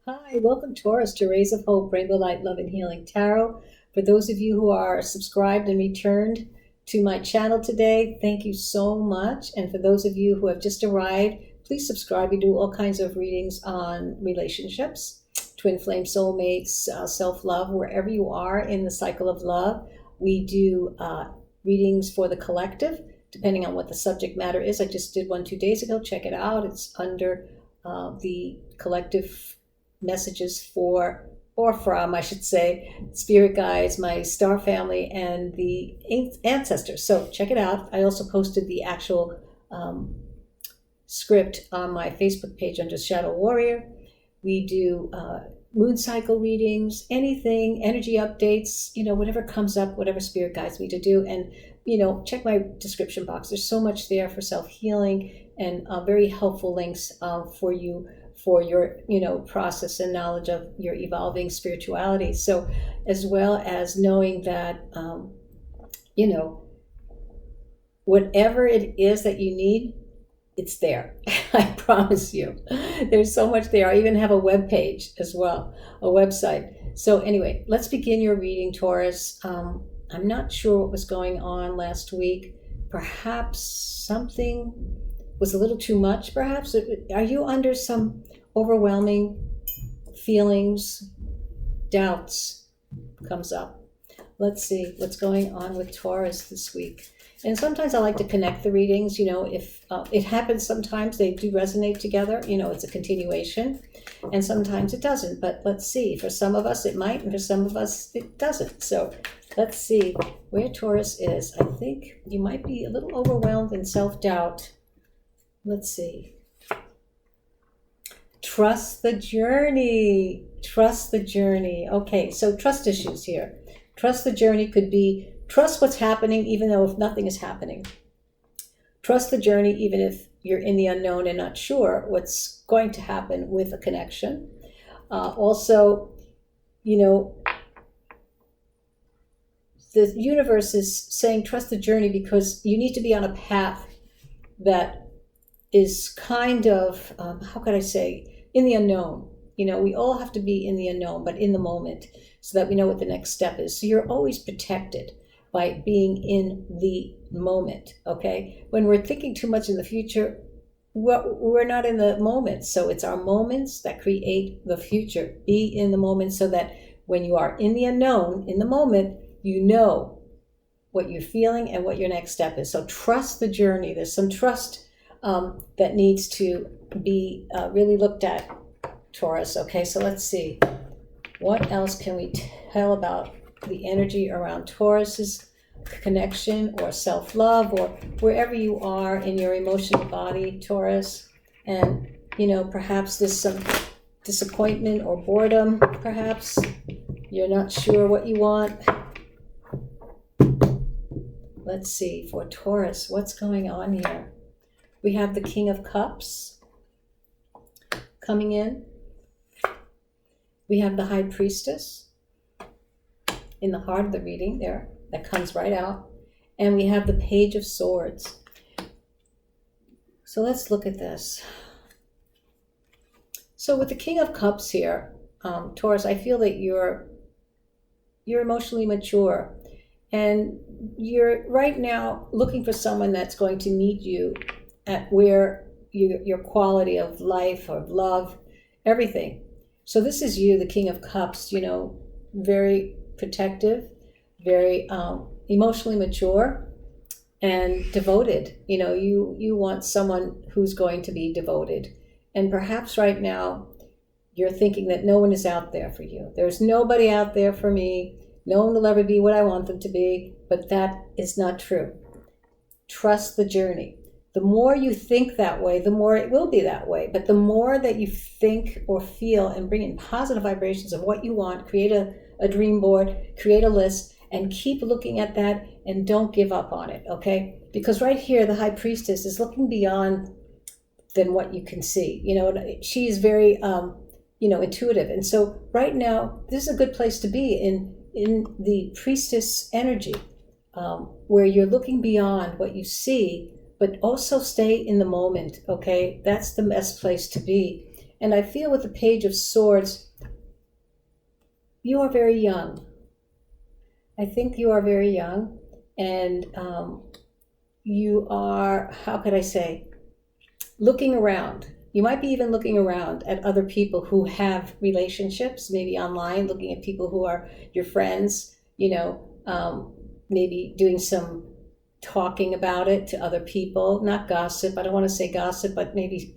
Hi, welcome Taurus to Rays of Hope, Rainbow Light, Love and Healing Tarot. For those of you who are subscribed and returned to my channel today, thank you so much. And for those of you who have just arrived, please subscribe. We do all kinds of readings on relationships, twin flame soulmates, self-love, wherever you are in the cycle of love. We do readings for the collective, depending on what the subject matter is. I just did one 2 days ago. Check it out. It's under the collective messages for, or from, I should say, spirit guides, my star family, and the ancestors. So check it out. I also posted the actual script on my Facebook page under Shadow Warrior. We do moon cycle readings, anything, energy updates, whatever comes up, whatever spirit guides me to do. And, check my description box. There's so much there for self-healing and very helpful links for you for your, process and knowledge of your evolving spirituality. So as well as knowing that, whatever it is that you need, it's there. I promise you. There's so much there. I even have a web page as well, a website. So anyway, let's begin your reading, Taurus. I'm not sure what was going on last week. Perhaps something was a little too much, perhaps? Are you under some overwhelming feelings, doubts comes up? Let's see what's going on with Taurus this week. And sometimes I like to connect the readings, if it happens sometimes they do resonate together, it's a continuation, and sometimes it doesn't. But let's see, for some of us it might, and for some of us it doesn't. So let's see where Taurus is. I think you might be a little overwhelmed in self-doubt. Let's see. Trust the journey. Trust the journey. Okay, so trust issues here. Trust the journey could be trust what's happening even though if nothing is happening. Trust the journey even if you're in the unknown and not sure what's going to happen with a connection. Also, the universe is saying trust the journey because you need to be on a path that is kind of, how could I say, in the unknown. We all have to be in the unknown, but in the moment, so that we know what the next step is. So you're always protected by being in the moment, okay? When we're thinking too much in the future, we're not in the moment. So it's our moments that create the future. Be in the moment so that when you are in the unknown, in the moment, you know what you're feeling and what your next step is. So trust the journey. There's some trust that needs to be really looked at, Taurus. Okay, so let's see. What else can we tell about the energy around Taurus's connection or self-love or wherever you are in your emotional body, Taurus? And, perhaps there's some disappointment or boredom, perhaps. You're not sure what you want. Let's see, for Taurus, what's going on here? We have the King of Cups coming in. We have the High Priestess in the heart of the reading there. That comes right out. And we have the Page of Swords. So let's look at this. So with the King of Cups here, Taurus, I feel that you're emotionally mature. And you're right now looking for someone that's going to meet you at where your quality of life, of love, everything. So this is you, the King of Cups, very protective, very emotionally mature and devoted. You want someone who's going to be devoted. And perhaps right now you're thinking that no one is out there for you. There's nobody out there for me. No one will ever be what I want them to be. But that is not true. Trust the journey. The more you think that way, the more it will be that way. But the more that you think or feel and bring in positive vibrations of what you want, create a dream board, create a list, and keep looking at that and don't give up on it, okay? Because right here, the High Priestess is looking beyond than what you can see. She is very, intuitive. And so right now, this is a good place to be in the Priestess energy, where you're looking beyond what you see, but also stay in the moment, okay? That's the best place to be. And I feel with the Page of Swords, you are very young. I think you are very young, and you are, how could I say, looking around. You might be even looking around at other people who have relationships, maybe online, looking at people who are your friends, maybe doing some talking about it to other people, not gossip. I don't want to say gossip, but maybe,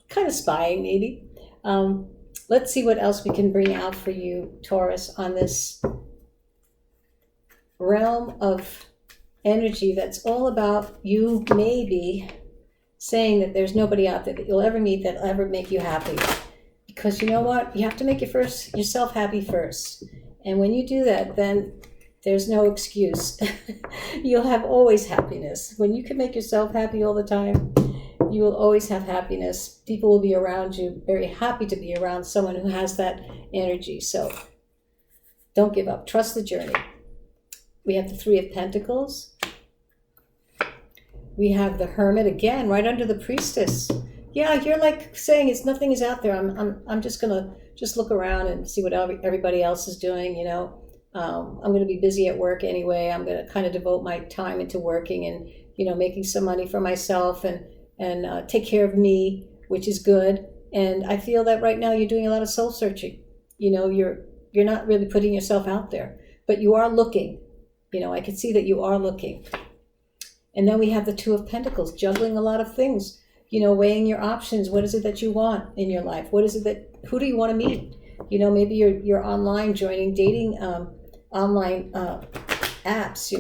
kind of spying maybe. Let's see what else we can bring out for you, Taurus, on this realm of energy that's all about you maybe saying that there's nobody out there that you'll ever meet that'll ever make you happy. Because you know what? You have to make yourself happy first. And when you do that, then there's no excuse. You'll have always happiness. When you can make yourself happy all the time, you will always have happiness. People will be around you, very happy to be around someone who has that energy. So don't give up. Trust the journey. We have the Three of Pentacles. We have the Hermit again, right under the Priestess. Yeah, you're like saying nothing is out there. I'm just gonna look around and see what everybody else is doing. I'm gonna be busy at work anyway. I'm gonna kind of devote my time into working and making some money for myself and take care of me, which is good. And I feel that right now you're doing a lot of soul searching. You're not really putting yourself out there, but you are looking. I can see that you are looking. And then we have the Two of Pentacles, juggling a lot of things, weighing your options. What is it that you want in your life? Who do you want to meet? Maybe you're online, joining dating online apps,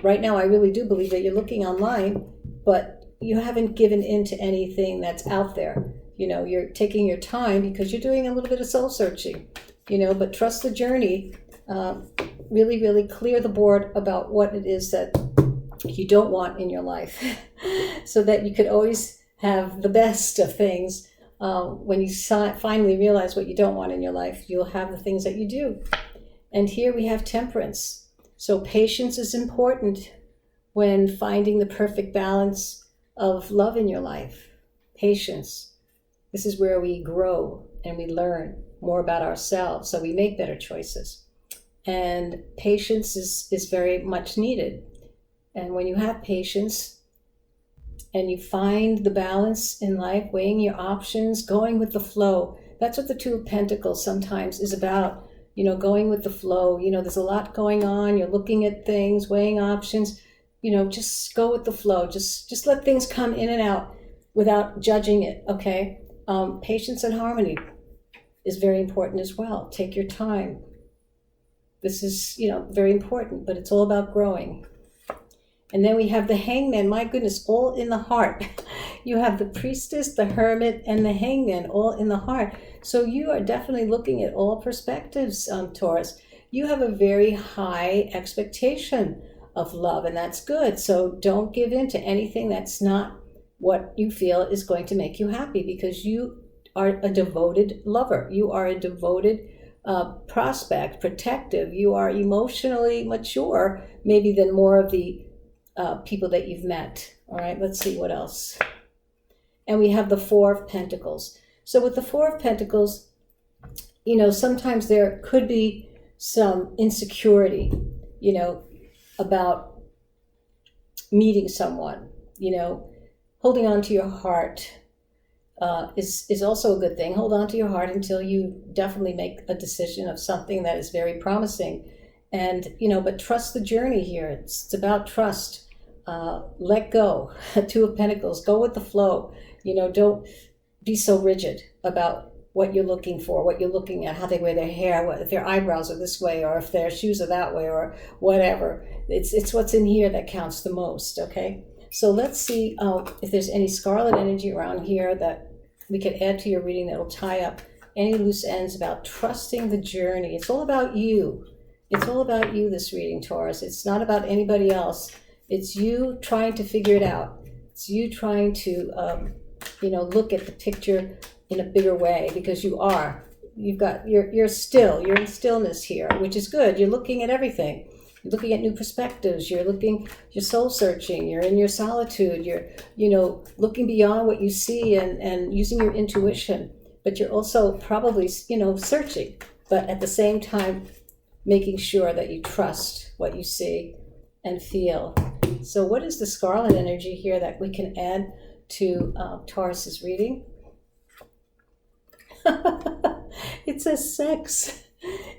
Right now, I really do believe that you're looking online, but you haven't given in to anything that's out there. You're taking your time because you're doing a little bit of soul searching, but trust the journey. Really, really clear the board about what it is that you don't want in your life so that you could always have the best of things. When you finally realize what you don't want in your life, you'll have the things that you do. And here we have Temperance. So patience is important when finding the perfect balance of love in your life. Patience. This is where we grow and we learn more about ourselves, so we make better choices. And patience is very much needed. And when you have patience and you find the balance in life, weighing your options, going with the flow, that's what the Two of Pentacles sometimes is about, going with the flow. There's a lot going on. You're looking at things, weighing options, just go with the flow. Just let things come in and out without judging it, okay? Patience and harmony is very important as well. Take your time. This is, very important, but it's all about growing. And then we have the Hangman. My goodness, all in the heart. You have the Priestess, the Hermit, and the Hangman all in the heart. So you are definitely looking at all perspectives, Taurus. You have a very high expectation of love, and that's good. So don't give in to anything that's not what you feel is going to make you happy, because you are a devoted lover. You are a devoted prospect, protective. You are emotionally mature, maybe than more of the people that you've met. All right, let's see what else. And we have the Four of Pentacles. So with the Four of Pentacles, sometimes there could be some insecurity, about meeting someone, holding on to your heart. Is also a good thing. Hold on to your heart until you definitely make a decision of something that is very promising. And, but trust the journey here. It's about trust. Let go. Two of Pentacles. Go with the flow. Don't be so rigid about what you're looking for, what you're looking at, how they wear their hair, if their eyebrows are this way, or if their shoes are that way, or whatever. It's what's in here that counts the most, okay? So let's see if there's any scarlet energy around here that we could add to your reading that will tie up any loose ends about trusting the journey. It's all about you. It's all about you, this reading, Taurus. It's not about anybody else. It's you trying to figure it out. It's you trying to, look at the picture in a bigger way, because you are. You're in stillness here, which is good. You're looking at everything. You're looking at new perspectives. You're soul searching. You're in your solitude. You're, looking beyond what you see and using your intuition. But you're also probably, searching. But at the same time, making sure that you trust what you see and feel. So what is the scarlet energy here that we can add to Taurus's reading? It says sex.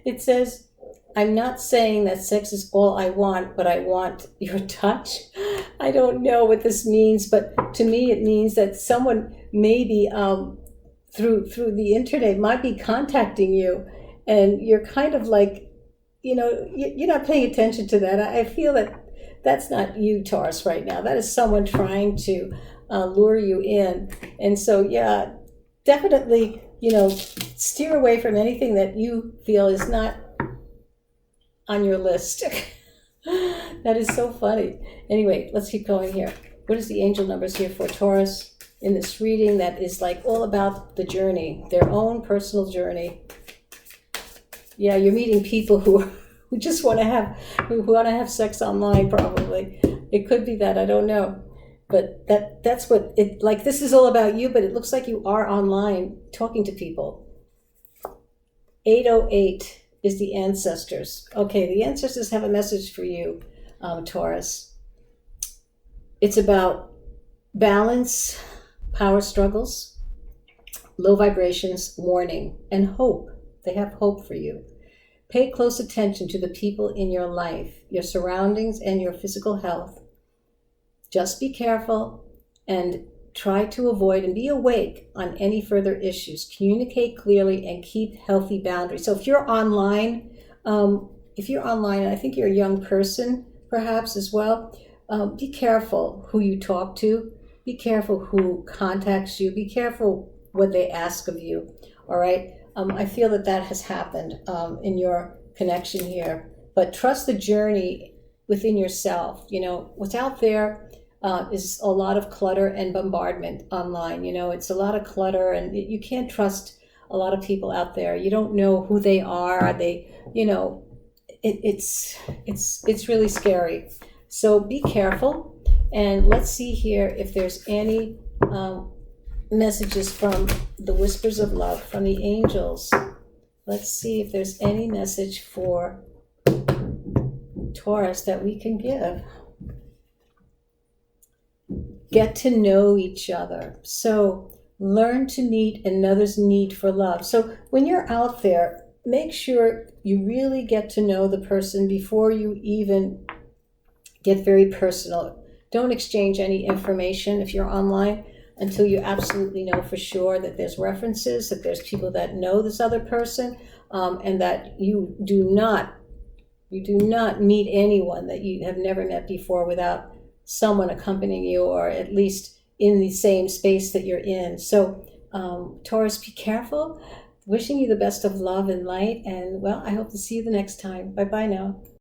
It says, I'm not saying that sex is all I want, but I want your touch. I don't know what this means, but to me it means that someone maybe through the internet might be contacting you, and you're kind of like, you're not paying attention to that. I feel that that's not you, Taurus, right now. That is someone trying to lure you in. And so, yeah, definitely, steer away from anything that you feel is not on your list. That is so funny. Anyway, let's keep going here. What is the angel numbers here for Taurus in this reading that is like all about the journey, their own personal journey? Yeah, you're meeting people who just want to have sex online, probably. It could be that, I don't know. But that's what it, like, this is all about you, but it looks like you are online talking to people. 808 is the ancestors. Okay, the ancestors have a message for you, Taurus. It's about balance, power struggles, low vibrations, warning, and hope. They have hope for you. Pay close attention to the people in your life, your surroundings, and your physical health. Just be careful and try to avoid and be awake on any further issues. Communicate clearly and keep healthy boundaries. So if you're online, and I think you're a young person perhaps as well, be careful who you talk to. Be careful who contacts you. Be careful what they ask of you. All right. I feel that has happened in your connection here. But trust the journey within yourself. What's out there is a lot of clutter and bombardment online. It's a lot of clutter, and you can't trust a lot of people out there. You don't know who they are. Are they, it's really scary. So be careful, and let's see here if there's any messages from the whispers of love from the angels. Let's see if there's any message for Taurus that we can give. Get to know each other. So learn to meet another's need for love. So when you're out there, make sure you really get to know the person before you even get very personal. Don't exchange any information if you're online until you absolutely know for sure that there's references, that there's people that know this other person, and that you do not meet anyone that you have never met before without someone accompanying you, or at least in the same space that you're in. So Taurus, be careful. Wishing you the best of love and light, and well, I hope to see you the next time. Bye-bye now.